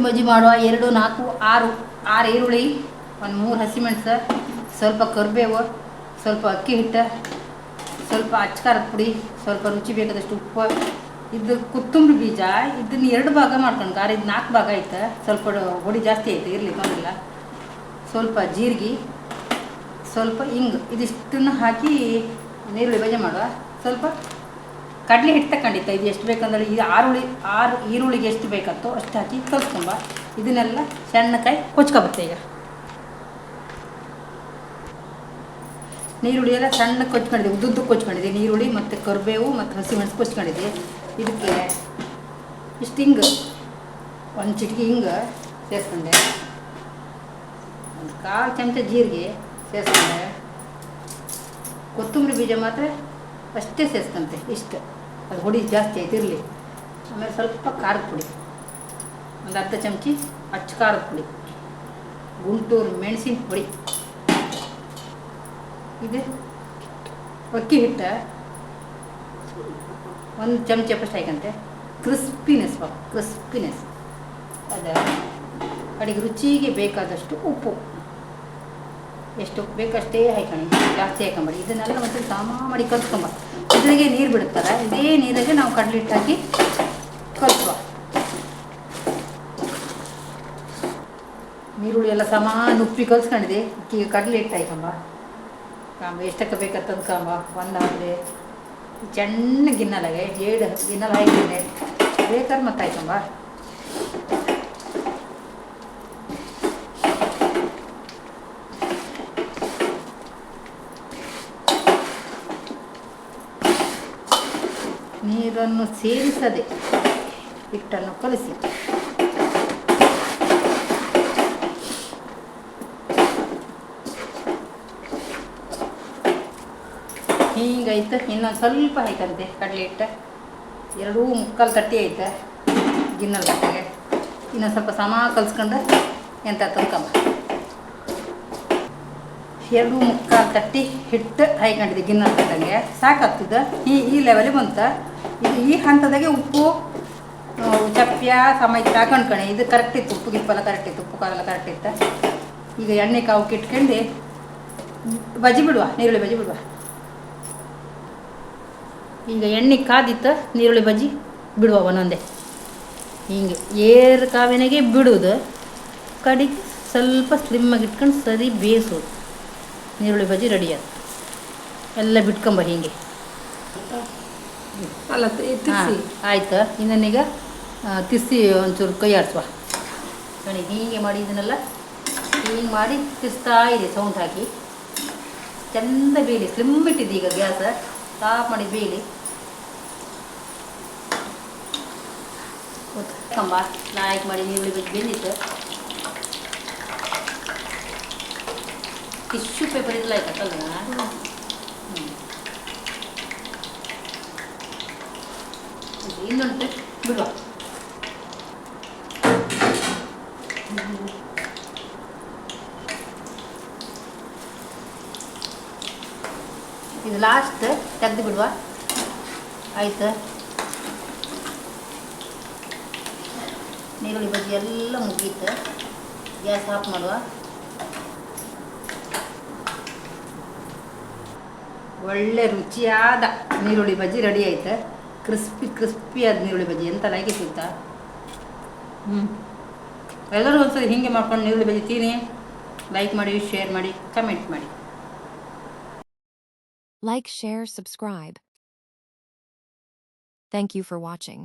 ಬಜ್ಜಿ ಮಾಡುವ 2 4 6 ಈರುಳ್ಳಿ, ಒಂದು 3 ಹಸಿಮೆಣಸು, ಸ್ವಲ್ಪ ಕರಿಬೇವು, ಸ್ವಲ್ಪ ಅಕ್ಕಿ ಹಿಟ್ಟು, ಸ್ವಲ್ಪ ಅಚ್ಕಾರದ ಪುಡಿ, ಸ್ವಲ್ಪ ರುಚಿ ಬೇಕಾದಷ್ಟು ಉಪ್ಪು, ಇದು ಕೊತ್ತಂಬರಿ ಬೀಜ. ಇದನ್ನ 2 ಭಾಗ ಮಾಡ್ಕೊಂಡು ಖಾರ, ಇದು 4 ಭಾಗ ಐತೆ. ಸ್ವಲ್ಪ ಹೊಡಿ ಜಾಸ್ತಿ ಐತೆ, ಇರಲಿ ತೊಂದಿಲ್ಲ. ಸ್ವಲ್ಪ ಜೀರಿಗೆ, ಸ್ವಲ್ಪ ಹಿಂಗು, ಇದಿಷ್ಟನ್ನು ಹಾಕಿ ನೀರುಳ್ಳಿ ಬಜ್ಜಿ ಮಾಡುವ. ಸ್ವಲ್ಪ ಕಡಲೆ ಹಿಟ್ಟು ತಗೊಂಡಿತ್ತು, ಇದು ಎಷ್ಟು ಬೇಕಂದ್ರೆ ಇದು 6 ಈರುಳ್ಳಿಗೆ ಎಷ್ಟು ಬೇಕಂತೋ ಅಷ್ಟು ಹಾಕಿ ಕಲ್ಸ್ಕೊಂಬ. ಇದನ್ನೆಲ್ಲ ಸಣ್ಣಕಾಯಿ ಕೊಚ್ಕೊಬತ್ತೆ. ಈಗ ನೀರುಳ್ಳಿ ಎಲ್ಲ ಸಣ್ಣಕ್ಕೆ ಕೊಚ್ಕೊಂಡಿದ್ದೆ, ಉದ್ದುದ್ದು ಕೊಚ್ಕೊಂಡಿದ್ದೆ. ನೀರುಳ್ಳಿ ಮತ್ತು ಕರಿಬೇವು ಮತ್ತು ಹಸಿಮೆಣಸು ಕೊಚ್ಕೊಂಡಿದ್ದೆ. ಇದಕ್ಕೆ ಇಷ್ಟು ಹಿಂಗೆ, ಒಂದು ಚಿಟಿಕೆ ಹಿಂಗೆ ಸೇರಿಸ್ಕೊಂಡೆ, ಒಂದು 1/4 ಚಮಚ ಜೀರಿಗೆ ಸೇರಿಸ್ಕೊಂಡೆ. ಕೊತ್ತಂಬರಿ ಬೀಜ ಮಾತ್ರ ಅಷ್ಟೇ ಸೇರಿಸ್ಕೊಂತೆ, ಇಷ್ಟು. ಅದು ಹುಡಿ ಜಾಸ್ತಿ ಆಯ್ತು, ಇರಲಿ. ಆಮೇಲೆ ಸ್ವಲ್ಪ ಖಾರದ ಪುಡಿ, ಒಂದು ಅರ್ಧ ಚಮಚಿ ಅಚ್ಚ ಖಾರದ ಪುಡಿ, ಗುಂಟೂರು ಮೆಣಸಿನ ಪುಡಿ, ಇದು ಅಕ್ಕಿ ಹಿಟ್ಟು 1 ಚಮಚ ಫಸ್ಟ್ ಹಾಕಂತೆ. ಕ್ರಿಸ್ಪಿನೆಸ್ ಅದು ಅಡಿಗೆ ರುಚಿಗೆ ಬೇಕಾದಷ್ಟು ಉಪ್ಪು, ಎಷ್ಟು ಉಪ್ಪು ಬೇಕಷ್ಟೇ ಹಾಕೊಂಡು, ಜಾಸ್ತಿ ಹಾಕೊಂಬೇಡಿ. ಇದನ್ನೆಲ್ಲ ಒಂದು ಸಮ ಮಾಡಿ ಕಲ್ಸ್ಕೊಂಬ. ಇದ್ರಾಗೆ ನೀರು ಬಿಡುತ್ತಾರೆ, ಇದೇ ನೀರಾಗೆ ನಾವು ಕಡಲೆ ಹಿಟ್ಟು ಹಾಕಿ ಕಲ್ಸುವ. ನೀರುಳ್ಳಿ ಎಲ್ಲ ಸಮ ಉಪ್ಪಿ ಕಲ್ಸ್ಕೊಂಡಿದೆ. ಈಗ ಕಡಲೆ ಹಿಟ್ಟು ಹಾಕೊಂಬ, ಎಷ್ಟಕ್ಕೆ ಬೇಕಂತಂದು ಕಂಬ. ಒಂದಾದರೆ ಸಣ್ಣ ಗಿನ್ನಲಾಗೆ 7 ಗಿನ್ನಲ ಹಾಕಿದೆ, ಬೇಕಾದ್ರೆ ಮತ್ತೆ ಹಾಕೊಂಬ. ನೀರನ್ನು ಸೇರಿಸದೆ ಹಿಟ್ಟನ್ನು ಕಲಸಿ ಹೀಗೈತೆ. ಇನ್ನೊಂದು ಸ್ವಲ್ಪ ಹಾಕಂತೆ ಕಡಲೆ ಹಿಟ್ಟು, 2 ಮುಕ್ಕಾಲು ತಟ್ಟಿ ಐತೆ ಗಿನ್ನಲ್ ತಟ್ಟೆಗೆ. ಇನ್ನೊಂದು ಸ್ವಲ್ಪ ಸಮ ಕಲ್ಸ್ಕೊಂಡು ಎಂತ ತಂದ್ಕೊಂಬ. 2 ಮುಕ್ಕಾಲು ತಟ್ಟಿ ಹಿಟ್ಟು ಹಾಕೊಂಡಿದ್ದೆ ಗಿನ್ನಲ್ ತಟ್ಟಂಗೆ, ಸಾಕಾಗ್ತದೆ. ಈ ಲೆವೆಲಿಗೆ ಬಂತ. ಇದು ಈ ಹಂತದಾಗೆ ಉಪ್ಪು ಚಪ್ಪ್ಯ ಸಮ ಇತ್ತು ಹಾಕೊಂಡ್ಕಣೆ. ಇದು ಕರೆಕ್ಟ್ ಇತ್ತು, ಉಪ್ಪು ಗಿಪ್ಪೆಲ್ಲ ಕರೆಕ್ಟ್ ಇತ್ತು, ಉಪ್ಪು ಕಾಲೆಲ್ಲ ಕರೆಕ್ಟ್ ಇತ್ತು. ಈಗ ಎಣ್ಣೆ ಕಾವಕ್ಕೆ ಇಟ್ಕೊಂಡು ಬಜ್ಜಿ ಬಿಡುವ, ನೀರುಳ್ಳಿ ಬಜ್ಜಿ ಬಿಡುವ. ಈಗ ಎಣ್ಣೆ ಕಾದಿತ್ತು, ನೀರುಳ್ಳಿ ಬಜ್ಜಿ ಬಿಡುವ ಒಂದೊಂದೇ. ಹಿಂಗೆ ಏರು ಕಾವಿನಾಗೆ ಬಿಡುವುದು, ಕಡಿಗೆ ಸ್ವಲ್ಪ ಸ್ಲಿಮ್ಮಾಗಿ ಇಟ್ಕೊಂಡು ಸರಿ ಬೇಯಿಸೋದು. ನೀರುಳ್ಳಿ ಬಜ್ಜಿ ರೆಡಿ ಆಯ್ತು. ಎಲ್ಲ ಬಿಟ್ಕೊಂಬ ಹಿಂಗೆ. ಆಯ್ತು. ಇನ್ನೀಗ ತಿರ್ಸಿ ಒಂಚೂರು ಕೈ ಆಡಿಸುವ. ನೋಡಿ ಹೀಗೆ ಮಾಡಿ ಇದನ್ನೆಲ್ಲ ಹಿಂಗೆ ಮಾಡಿ ತಿರ್ಸ್ತಾ ಇದೆ, ಸೌಂಡ್ ಹಾಕಿ. ಚೆಂದ ಬೇಯಲಿ. ಸ್ಲಿಮ್ ಇಟ್ಟಿದ್ದು ಈಗ ಗ್ಯಾಸ್ ಸ್ಟಾಪ್ ಮಾಡಿ ಬೇಯಲಿ. ಕಂಬ ನಾಯಕ್ ಮಾಡಿ ನೀರುಳ್ಳಿ ಬಜ್ಜಿ ಬೆಂದಿತ್ತು. ಟಿಶ್ಯೂ ಪೇಪರ್ ಇರಲ್ಲ ಆಯ್ತಲ್ಲ. ಇನ್ನೊಂದು ಬಿಡುವ. ಇದು ಲಾಸ್ಟ್ ತೆಗೆದು ಬಿಡುವ. ಆಯ್ತು. ನೀರುಳ್ಳಿ ಬಜ್ಜಿ ಎಲ್ಲ ಮುಗೀತು. ಗ್ಯಾಸ್ ಆಫ್ ಮಾಡುವ. ಒಳ್ಳೆ ರುಚಿಯಾದ ನೀರುಳ್ಳಿ ಬಜ್ಜಿ ರೆಡಿ ಆಯ್ತು. ಕ್ರಿಸ್ಪಿಯಾದ ನೀರುಳ್ಳಿ ಬಜ್ಜಿ ಎಂತ ಲೈಕ್ ಸಿಗ್ತಾ. ಎಲ್ಲರೂ ಒಂದ್ಸರಿ ಹೀಗೆ ಮಾಡ್ಕೊಂಡು ನೀರುಳ್ಳಿ ಬಜ್ಜಿ ತಿನ್ನಿ. ಲೈಕ್ ಮಾಡಿ, ಶೇರ್ ಮಾಡಿ, ಕಮೆಂಟ್ ಮಾಡಿ. Like, share, subscribe. Thank you for watching.